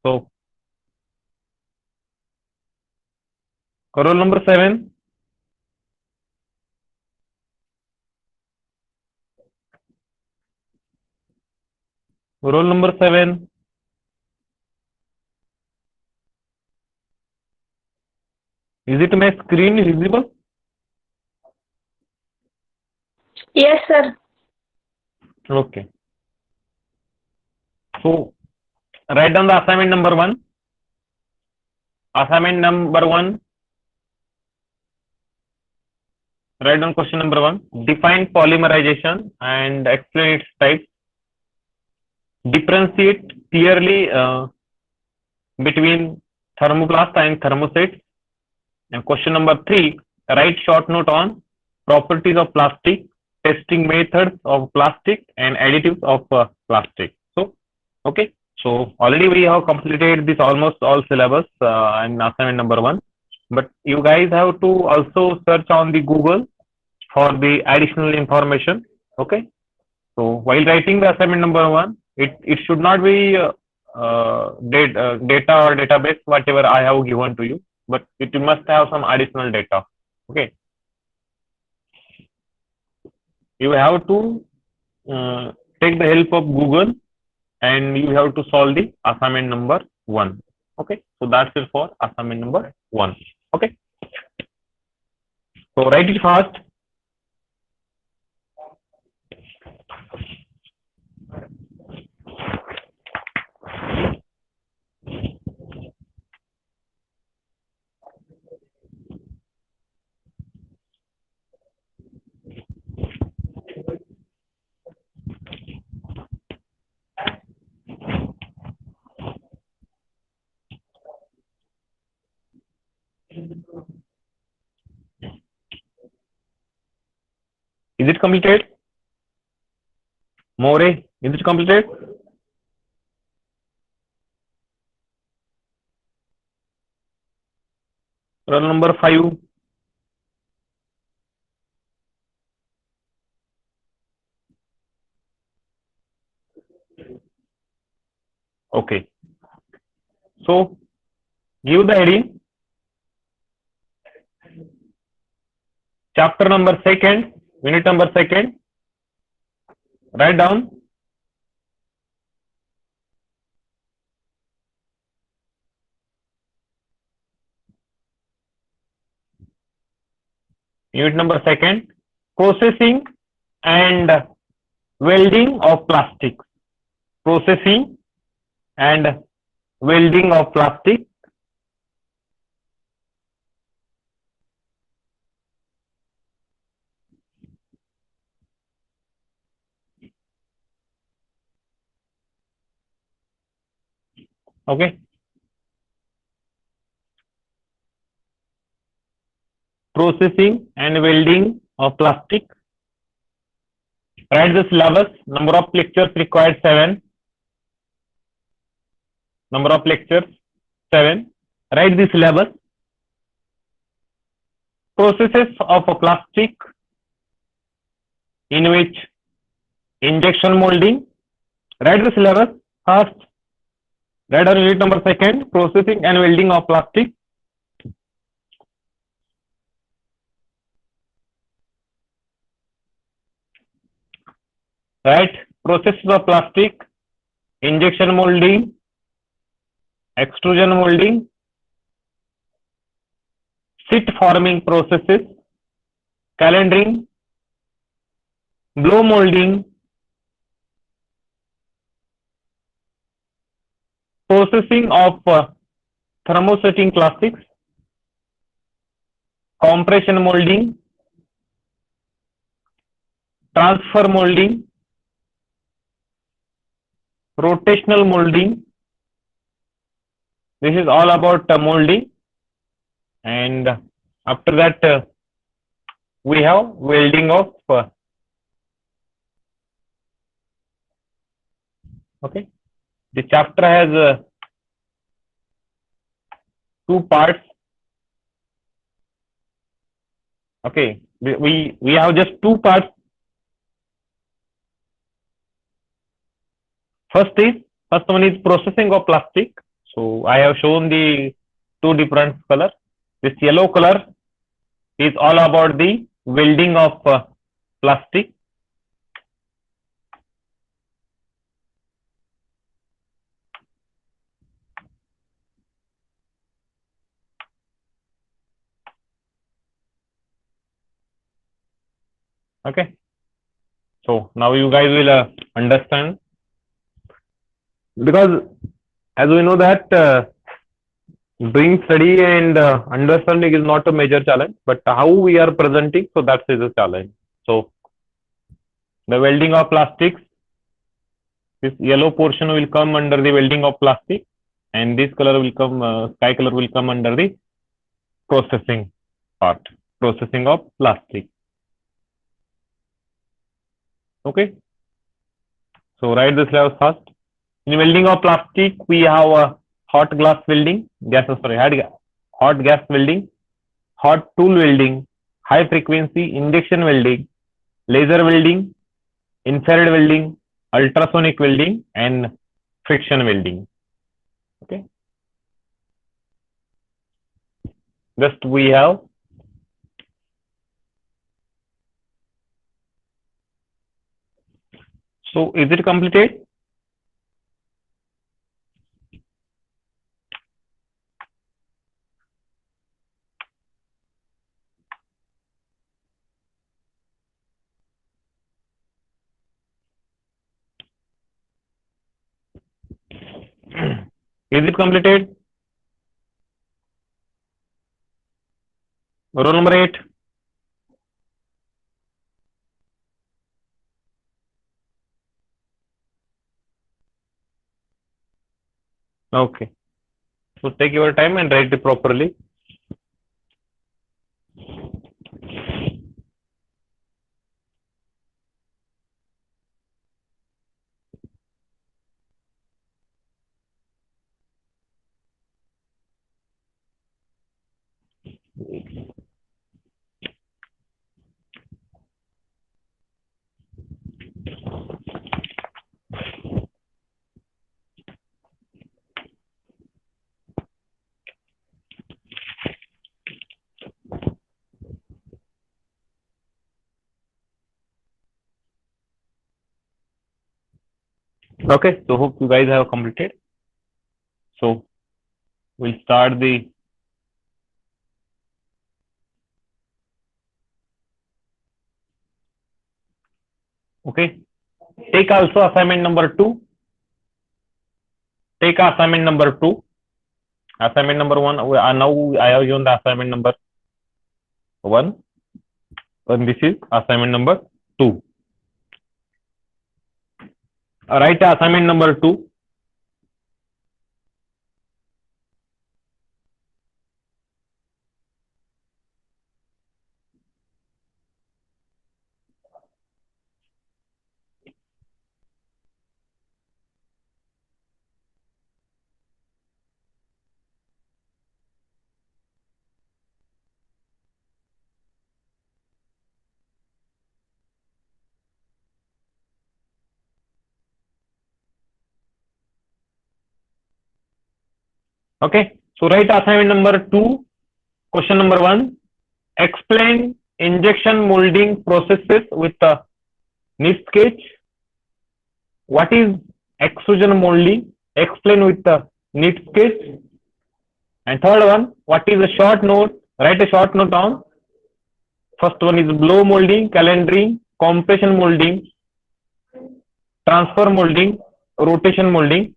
So roll number 7. Roll number 7. Is it my screen visible? Yes, sir. Okay. So write down the assignment number 1. Assignment number 1. Write down question number 1. Define polymerization and explain its types. Differentiate clearly between thermoplast and thermoset. And question number 3, write short note on properties of plastic, testing methods of plastic, and additives of plastic. So, okay. So already we have completed this almost all syllabus and assignment number 1. But you guys have to also search on the Google for the additional information. Okay. So while writing the assignment number 1, it should not be data or database whatever I have given to you, but it must have some additional data. Okay. You have to take the help of Google and you have to solve the assignment number 1. Okay. So that's it for assignment number 1. Okay. So write it fast. Is it completed? More, is it completed? Roll number 5. Okay. So give the heading. Chapter number 2nd, unit number 2nd. Write down. Unit number 2nd, processing and welding of plastic. Processing and welding of plastic. Okay. Processing and welding of plastic. Write the syllabus. Number of lectures required 7. Number of lectures 7. Write the syllabus. Processes of a plastic in which injection molding. Write the syllabus first. Write down unit number 2nd, processing and welding of plastic. Right, processes of plastic, injection molding, extrusion molding, sheet forming processes, calendering, blow molding, processing of thermosetting plastics, compression molding, transfer molding, rotational molding. This is all about molding, and after that we have welding of okay. The chapter has 2 parts. Okay, we have just 2 parts. First one is processing of plastic. So I have shown the two different color. This yellow color is all about the welding of plastic. Okay. So now you guys will understand, because as we know that doing study and understanding is not a major challenge, but how we are presenting, so that is a challenge. So the welding of plastics, this yellow portion will come under the welding of plastic, and this color will come, sky color will come under the processing part, processing of plastic. Okay. So write this level first. In welding of plastic, we have a hot glass welding, hot gas welding, hot tool welding, high frequency induction welding, laser welding, infrared welding, ultrasonic welding, and friction welding. Okay. Just we have so is it completed? Is it completed? Roll number 8. Okay. So take your time and write it properly. Okay. So hope you guys have completed. So we'll start the okay. Take also assignment number 2. Take assignment number 2. Assignment number 1. Now I have given the assignment number 1. And this is assignment number 2. Write assignment number 2. Okay. So write assignment number 2. Question number 1. Explain injection molding processes with the NIST sketch. What is extrusion molding? Explain with the NIST sketch. And third one, what is a short note? Write a short note down. First one is blow molding, calendering, compression molding, transfer molding, rotation molding.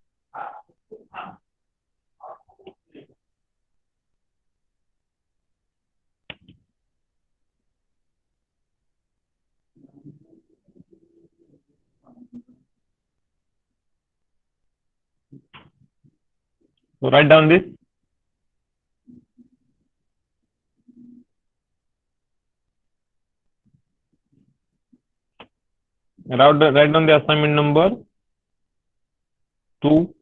So write down this. Write down the assignment number 2.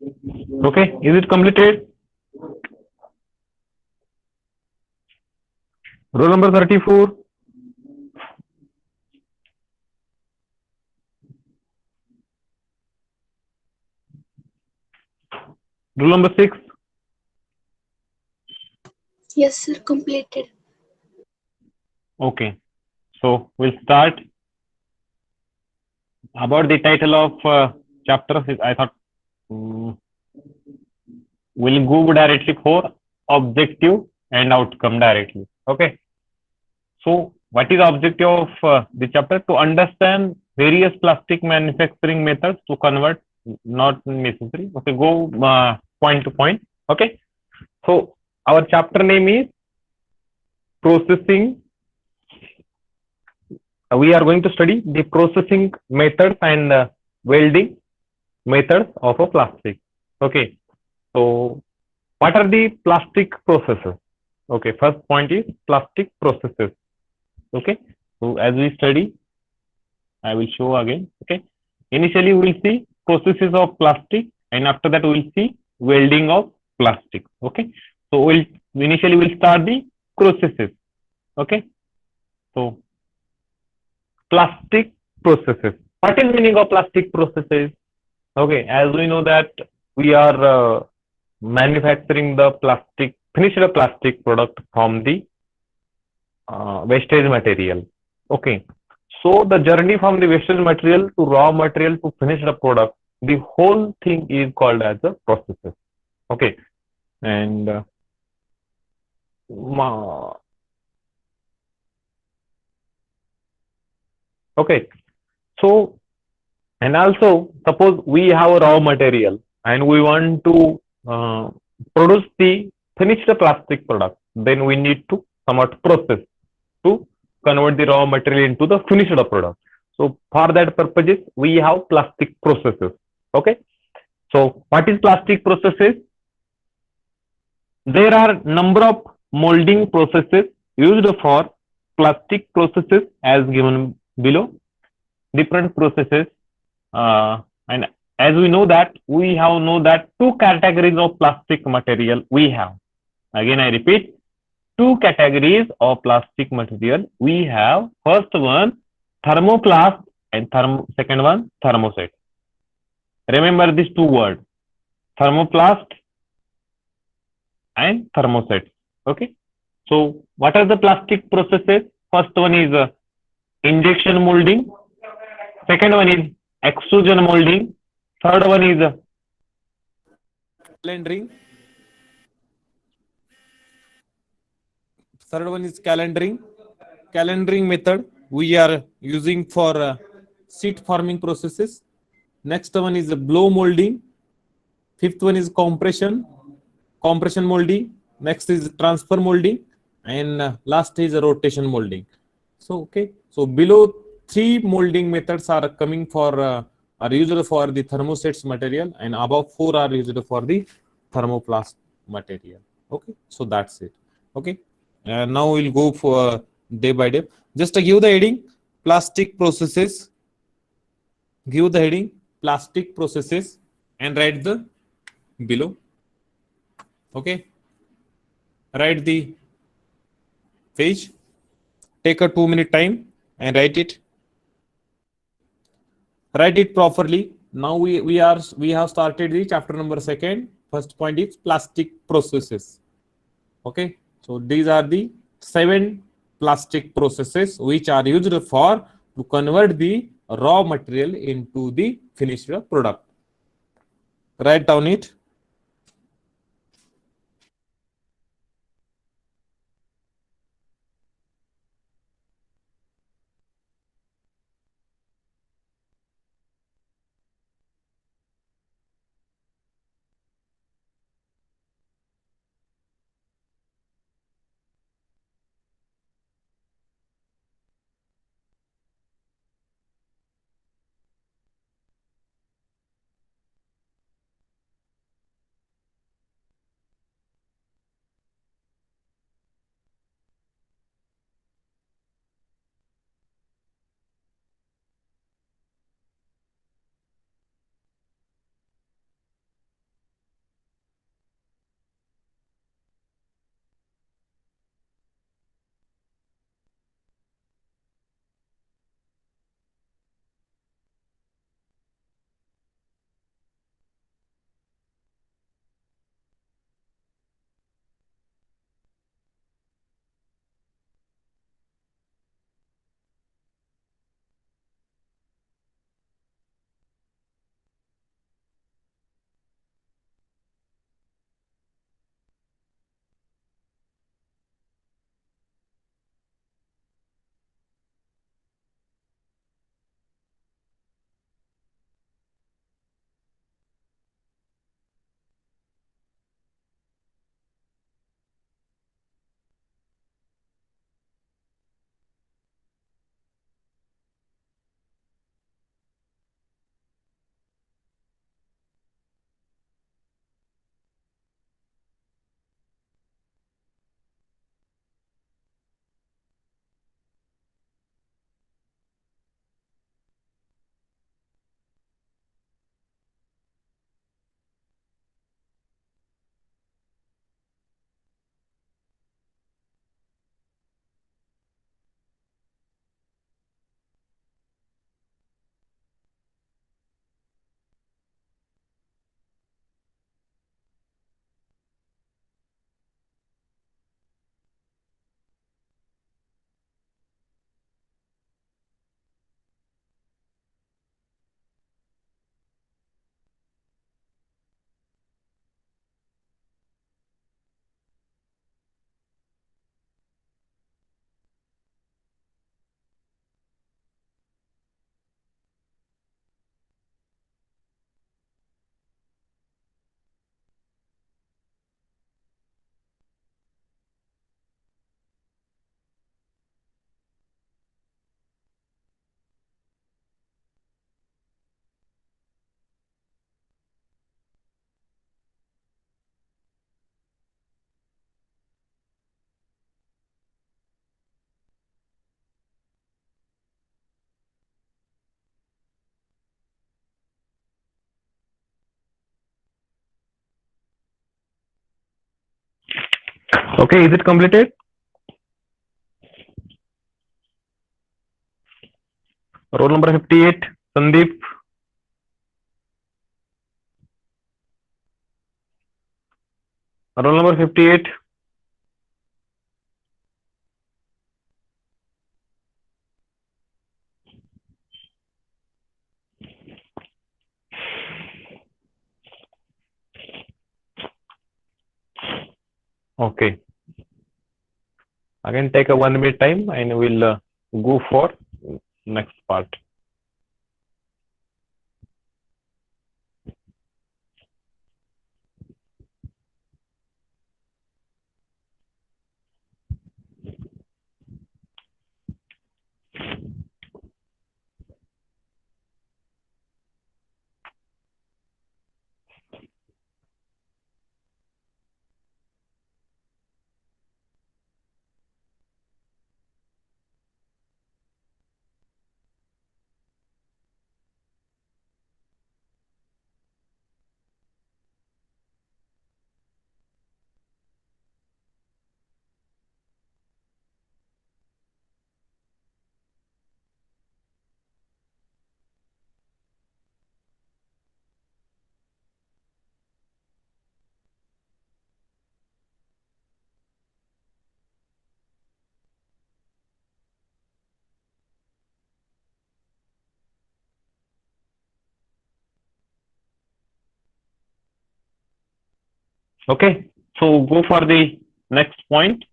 Okay, is it completed? Roll number 34. Roll number 6. Yes, sir. Completed. Okay, so we'll start. About the title of chapter, I thought um, we'll go directly for objective and outcome directly. Okay, so what is the objective of the chapter? To understand various plastic manufacturing methods to convert, not necessary. Okay, go point to point. Okay, so our chapter name is processing. We are going to study the processing methods and welding methods of a plastic. Okay, so what are the plastic processes? Okay, first point is plastic processes. Okay, so as we study, I will show again. Okay, initially we will see processes of plastic, and after that we will see welding of plastic. Okay, so we'll start the processes. Okay, so plastic processes. What is meaning of plastic processes? Okay, as we know that we are manufacturing the plastic, finished plastic product from the wastage material. Okay, so the journey from the wastage material to raw material to finished product, the whole thing is called as a processes. Okay, and okay, so and also suppose we have a raw material and we want to produce the finished plastic product, then we need to somewhat process to convert the raw material into the finished product. So for that purposes, we have plastic processes. Okay. So what is plastic processes? There are number of molding processes used for plastic processes as given below. Different processes, and as we know that we have know that two categories of plastic material we have. Again, I repeat, two categories of plastic material we have. First one, thermoplast, and second one, thermoset. Remember these two words, thermoplast and thermoset. Okay. So what are the plastic processes? First one is injection molding. Second one is extrusion molding. Third one is calendering. Third one is calendering. Calendering method we are using for sheet forming processes. Next one is blow molding. Fifth one is compression molding. Next is transfer molding, and last is rotation molding. So okay, so below three molding methods are coming for are used for the thermosets material, and above four are used for the thermoplast material. Okay, so that's it. Okay, now we'll go for day by day. Just to give the heading, plastic processes. Give the heading plastic processes and write the below. Okay, write the page. Take a 2 minute time and write it. Write it properly. Now we have started the chapter number second. First point is plastic processes. Okay, so these are the 7 plastic processes which are used for to convert the raw material into the finished product. Write down it. Okay, is it completed? Roll number 58, Sandeep. Roll number 58. Okay. Again, take a 1 minute time and we'll go for next part. Okay, so go for the next point.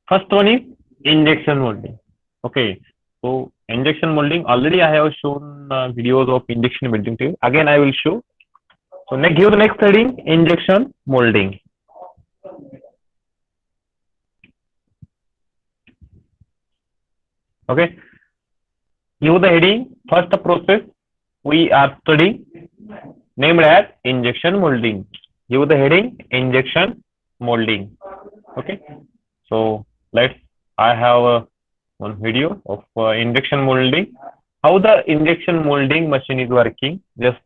First one is injection molding. Okay, so injection molding, already I have shown videos of injection molding to you. Again, I will show. So next, give the next heading, injection molding. Okay, give the heading, first process we are studying named as injection molding. Give the heading, injection molding. Okay, so I have one video of injection molding. How the injection molding machine is working. Just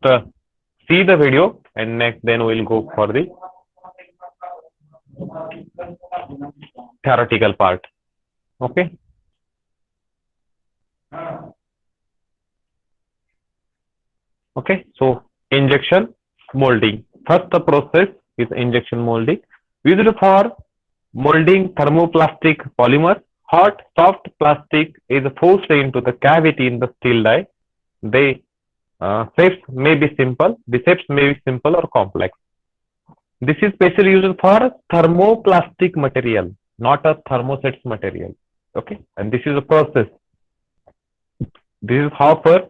see the video and next then we'll go for the theoretical part. Okay. Okay, so injection molding. First the process is injection molding. Used for molding thermoplastic polymer. Hot, soft plastic is forced into the cavity in the steel die. The shapes may be simple. The shapes may be simple or complex. This is specially used for thermoplastic material, not a thermosets material. Okay, and this is a process. This is hopper.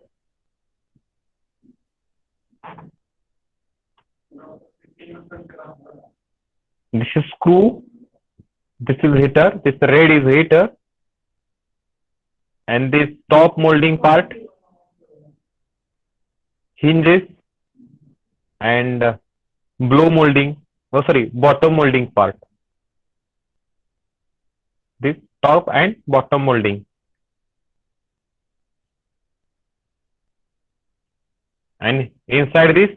This is screw. This is heater. This red is heater. And this top molding part, hinges, and bottom molding part. This top and bottom molding. And inside this,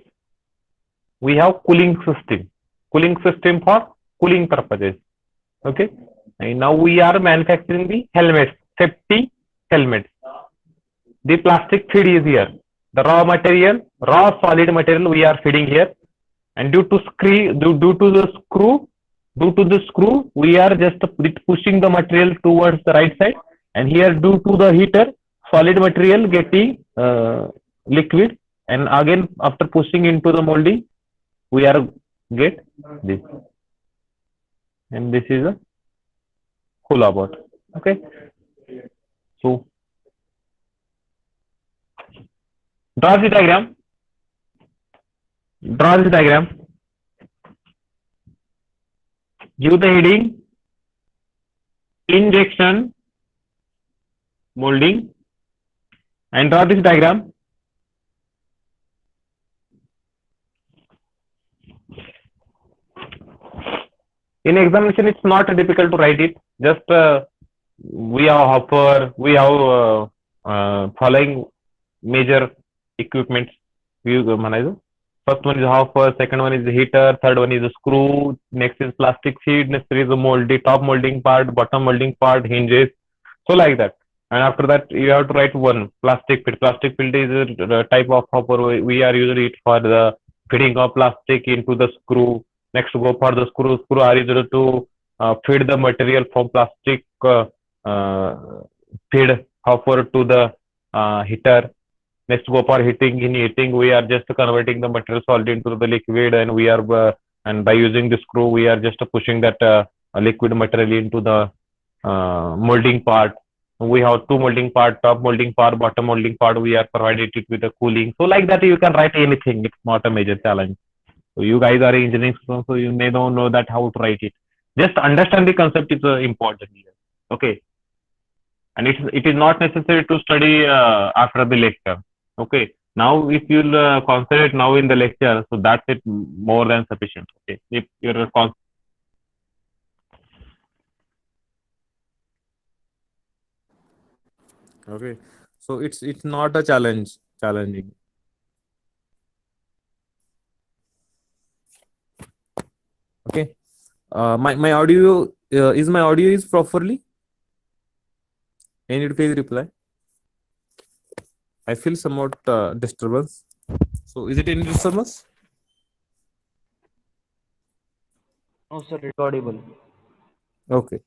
we have cooling system. Cooling system for cooling purposes. Okay. And now we are manufacturing the helmets, safety helmets. The plastic feed is here. The raw solid material we are feeding here. And due to the screw, we are just pushing the material towards the right side. And here, due to the heater, solid material getting liquid. And again, after pushing into the molding, we are get this. And this is a hula board. Okay. So draw the diagram. Give the heading, injection molding, and draw this diagram. In examination, it's not difficult to write it. Just we have hopper, we have following major equipments. First one is hopper, second one is the heater, third one is the screw, next is plastic feed, next is the top molding part, bottom molding part, hinges. So like that. And after that, you have to write one plastic feed. Plastic feed is a type of hopper. We are using it for the feeding of plastic into the screw. Next, go for the screw. Screw are used to feed the material from plastic uh, feed hopper to the heater. Next, go for heating. In heating, we are just converting the material solid into the liquid, and we are and by using the screw, we are just pushing that liquid material into the molding part. We have two molding part, top molding part, bottom molding part. We are provided it with the cooling. So like that, you can write anything. It's not a major challenge. So you guys are engineering students, so you may don't know that how to write it. Just understand the concept is important here. Okay, and it is not necessary to study after the lecture. Okay, now if you'll concentrate now in the lecture, so that's it, more than sufficient. Okay, if you're Okay, so it's not a challenging. Okay, my audio is my audio is properly. Can you please reply? I feel somewhat disturbance. So is it any disturbance? No, sir, it's audible. Okay.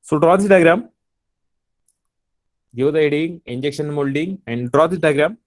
So draw this diagram. Give the heading, injection molding, and draw this diagram.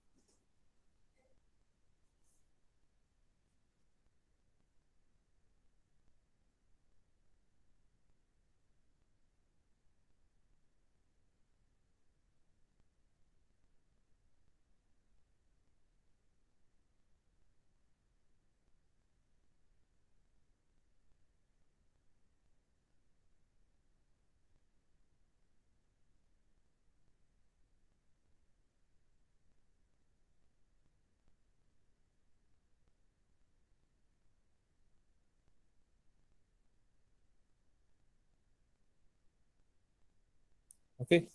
Okay.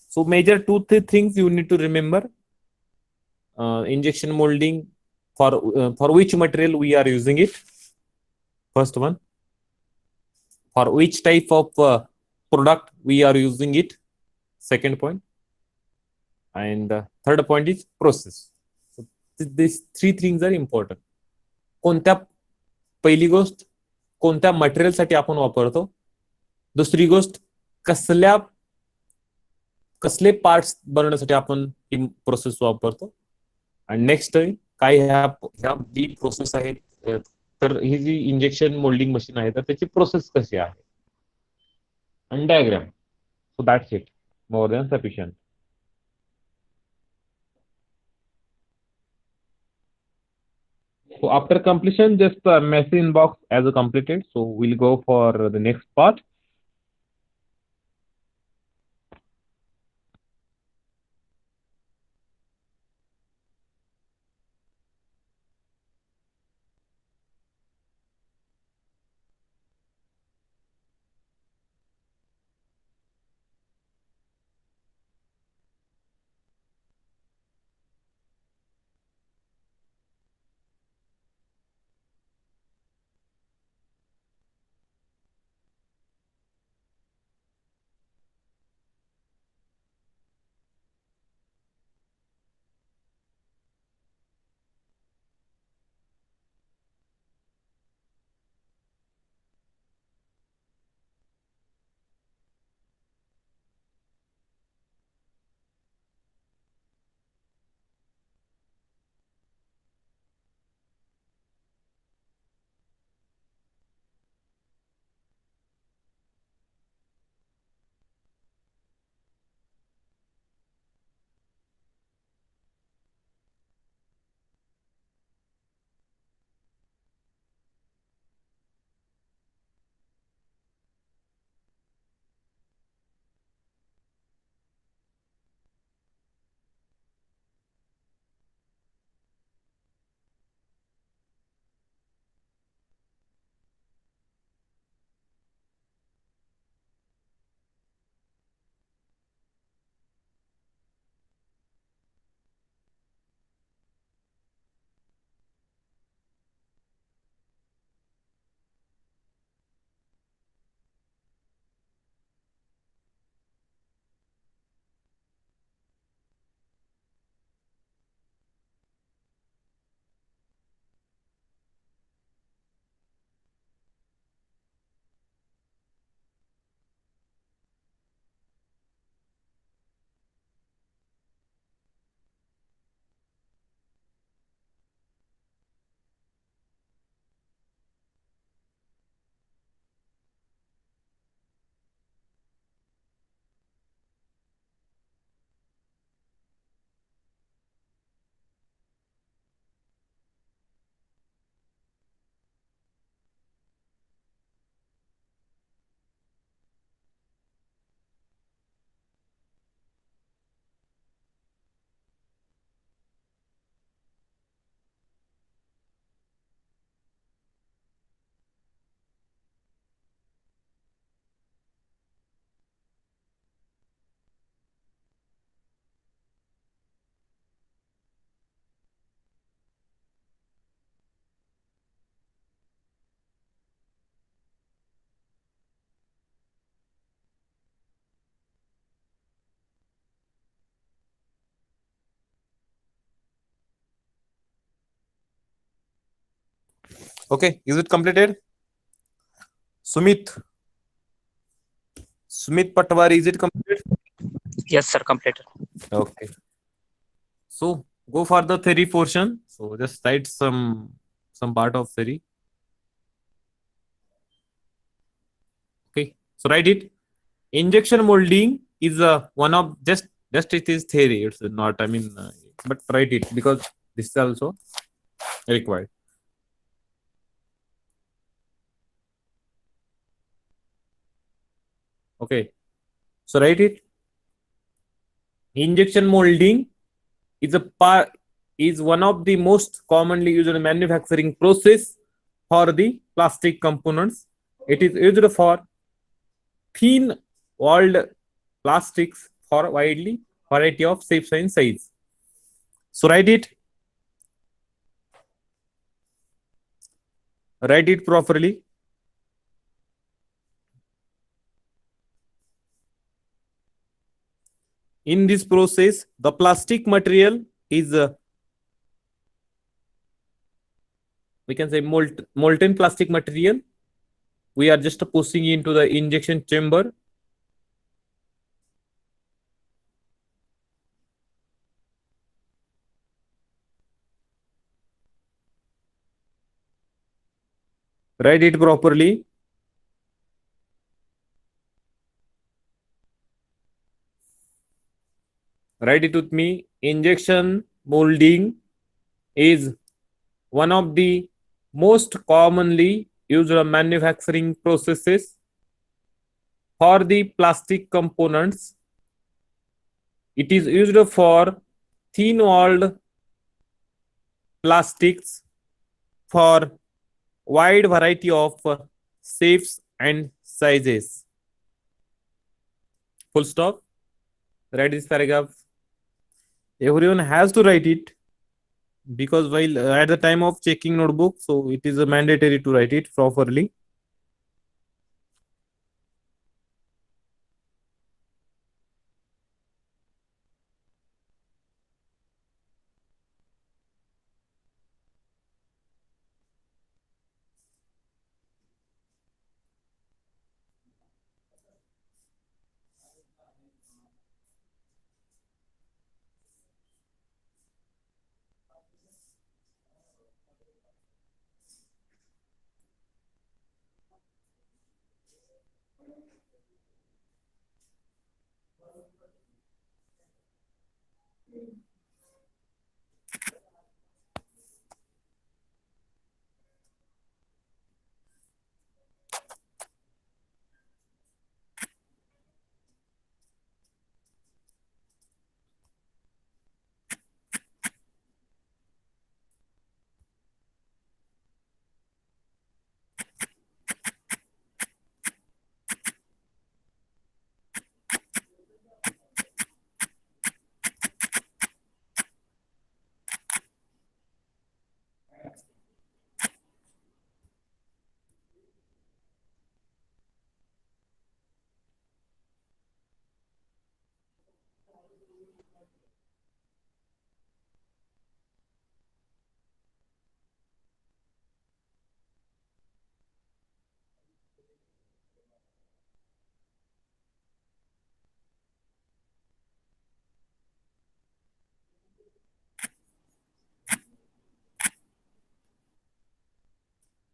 So major two three things you need to remember. Injection molding for which material we are using it. First one. For which type of product we are using it. Second point. And third point is process. So these three things are important. कोणत्या पहिली गोष्ट कोणत्या material साठी आपण वापरतो. दुसरी गोष्ट कसल्या कसले पार्ट्स बनवण्यासाठी आपण ही प्रोसेस वापरतो. आणि नेक्स्ट काय ह्या ह्या जी प्रोसेस आहे तर ही जी इंजेक्शन मोल्डिंग मशीन आहे तर त्याची प्रोसेस कशी आहे. आणि diagram. So that's it. More than sufficient. So after completion, just message inbox as a completed. So we'll go for the next part. Okay, is it completed? Sumit. Sumit Patwari, is it completed? Yes, sir, completed. Okay. So go for the theory portion. So just write some part of theory. Okay. So write it. Injection molding is one of just it is theory. It's not. I mean, but write it because this is also required. Okay. So write it. Injection molding is a part is one of the most commonly used manufacturing process for the plastic components. It is used for thin walled plastics for widely variety of shapes and size. So write it properly. In this process, the plastic material is we can say molten plastic material. We are just pushing into the injection chamber. Write it properly. Write it with me. Injection molding is one of the most commonly used manufacturing processes for the plastic components. It is used for thin walled plastics for wide variety of shapes and sizes. Full stop. Write this paragraph. Everyone has to write it because while at the time of checking notebook, so it is mandatory to write it properly.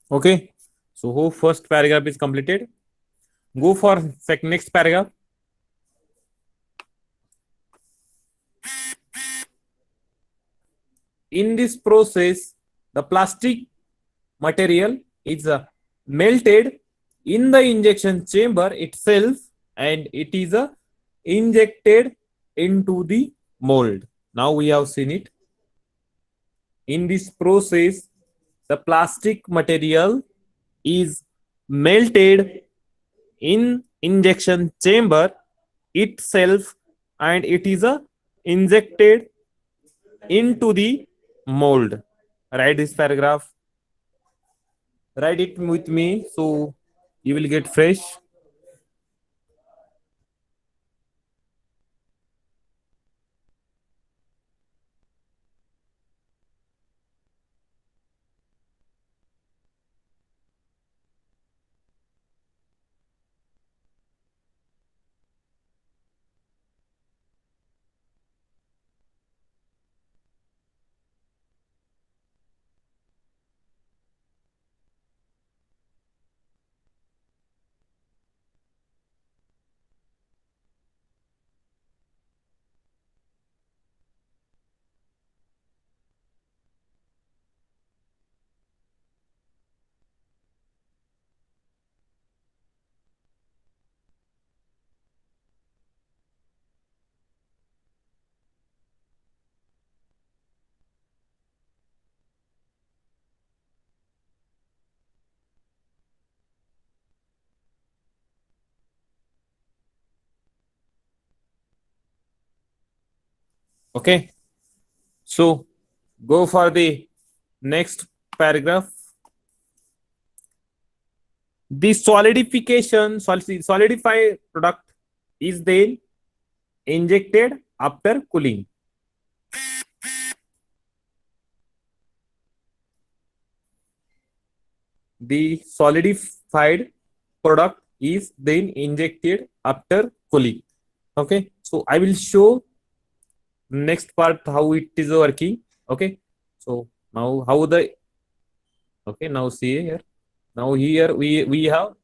Okay. So who first paragraph is completed? Go for next paragraph. In this process, the plastic material is melted in the injection chamber itself and it is injected into the mold. Now we have seen it. In this process, the plastic material is melted in injection chamber itself and it is injected into the mold. Write this paragraph. Write it with me so you will get fresh. Okay. So go for the next paragraph. The solidified product is then injected after cooling. The solidified product is then injected after cooling. Okay, so I will show next part how it is working. Okay, so now how the okay, now see here. Now here we have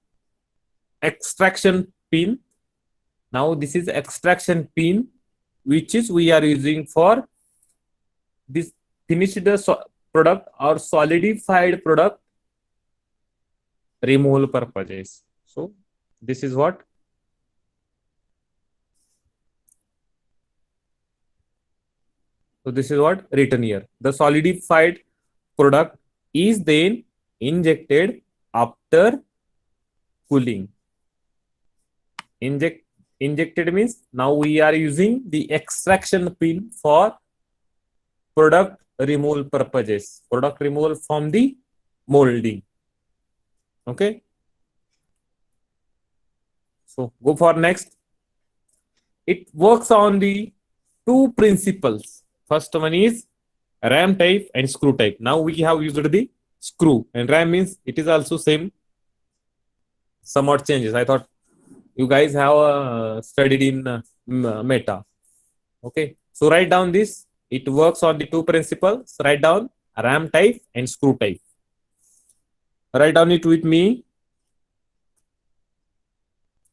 extraction pin. Now this is extraction pin, which is we are using for this finished product or solidified product removal purposes. So this is what. So this is what written here. The solidified product is then injected after cooling. Injected means now we are using the extraction pin for product removal purposes. Product removal from the molding. Okay. So go for next. It works on the two principles. First one is ram type and screw type. Now we have used the screw, and ram means it is also same. Somewhat changes. I thought you guys have studied in meta. Okay, so write down this. It works on the two principles. Write down ram type and screw type. Write down it with me.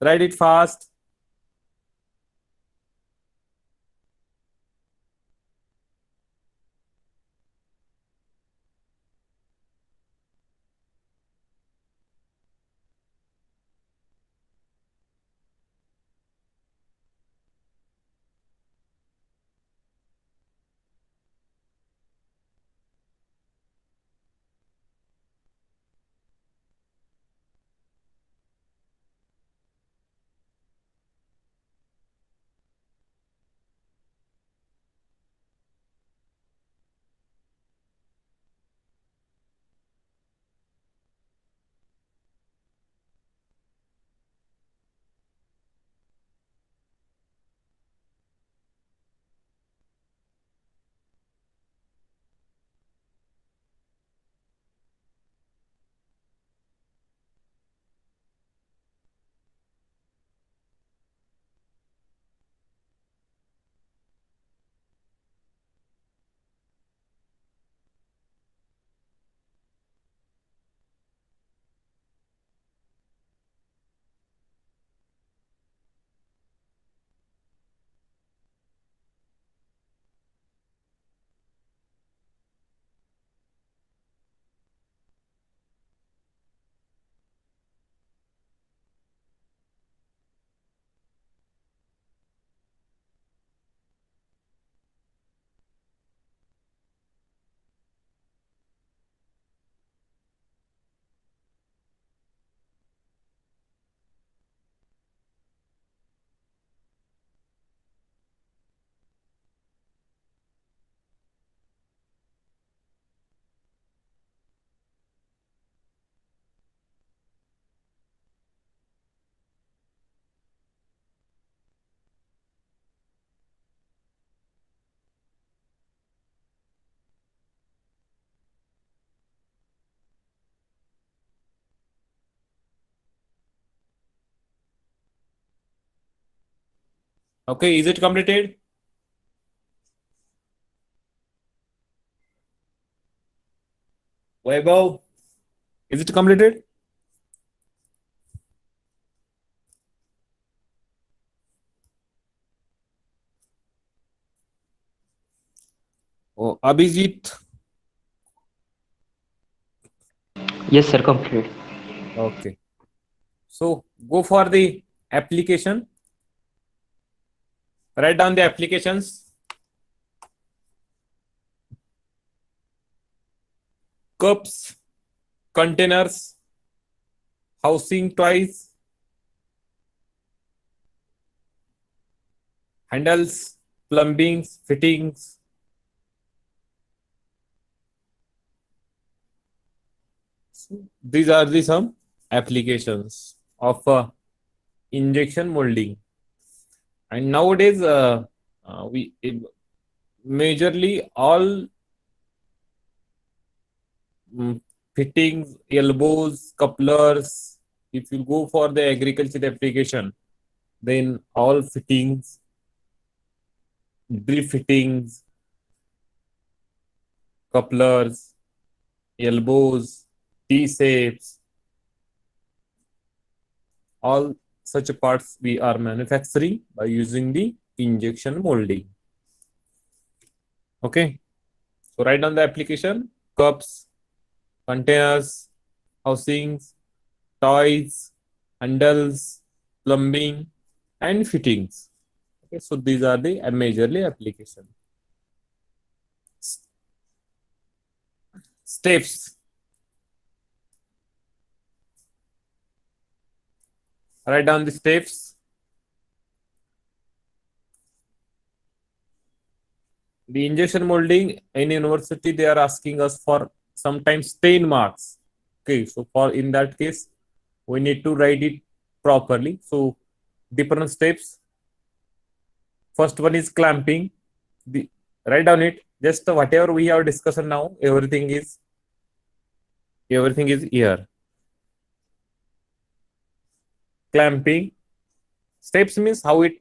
Write it fast. Okay, is it completed? Vaibhav, is it completed? Oh, Abhijit. Yes, sir. Completed. Okay. So go for the application. Write down the applications. Cups, containers, housing toys, handles, plumbings, fittings. So these are the some applications of injection molding. And nowadays, majorly all fittings, elbows, couplers. If you go for the agriculture application, then all fittings, drill fittings, couplers, elbows, T-shapes, all such parts we are manufacturing by using the injection molding. Okay, so write down the application: cups, containers, housings, toys, handles, plumbing, and fittings. Okay, so these are the majorly application. Steps. Write down the steps. The injection molding in university, they are asking us for sometimes 10 marks. Okay, so for in that case, we need to write it properly. So different steps. First one is clamping. Write down it. Just whatever we have discussed now, everything is here. Clamping. Steps means how it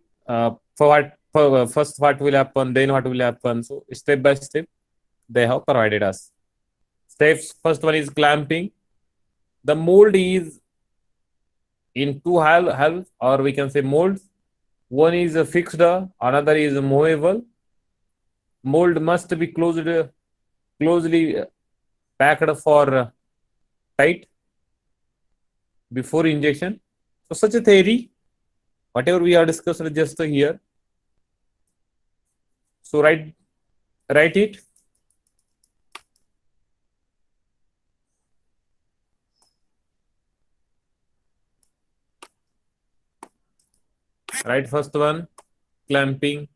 first what will happen, then what will happen. So step by step, they have provided us. Steps. First one is clamping. The mold is in two halves, or we can say molds. One is fixed, another is movable. Mold must be closely packed for tight before injection. So such a theory, whatever we are discussed just here. So write it. Write first one, clamping.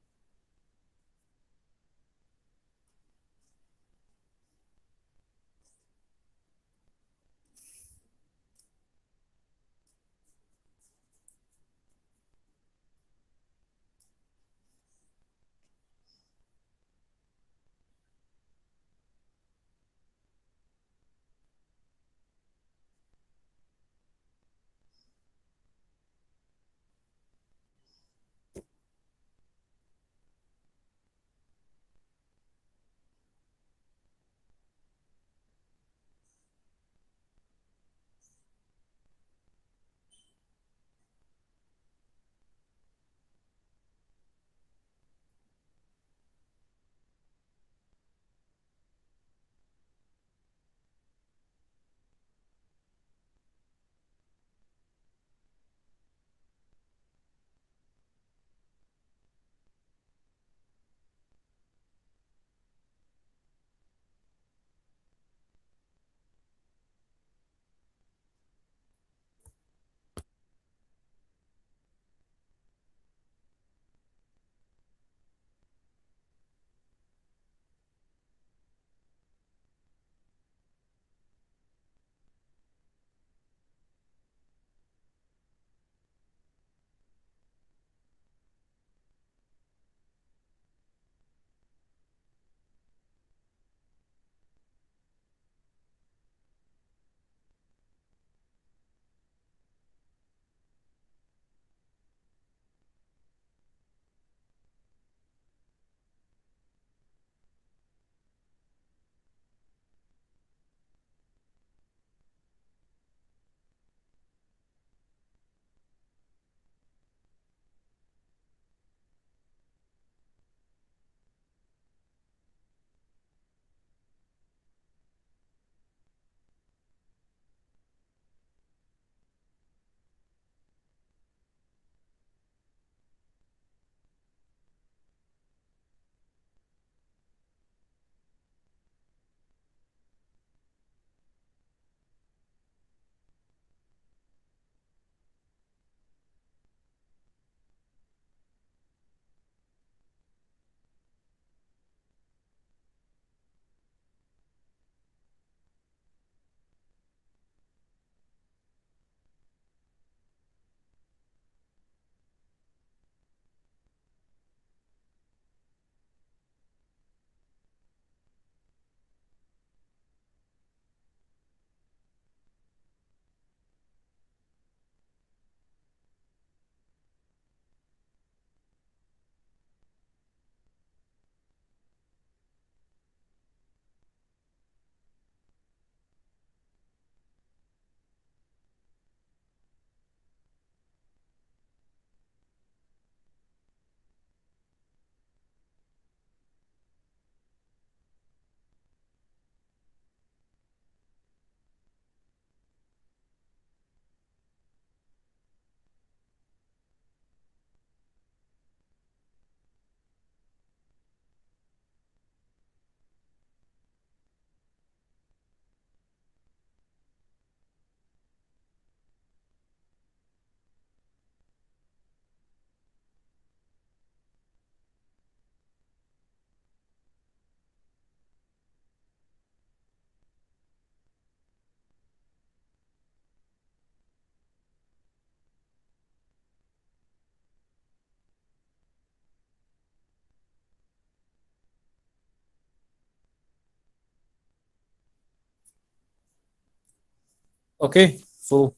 Okay, so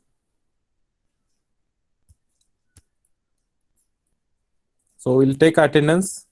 we'll take attendance.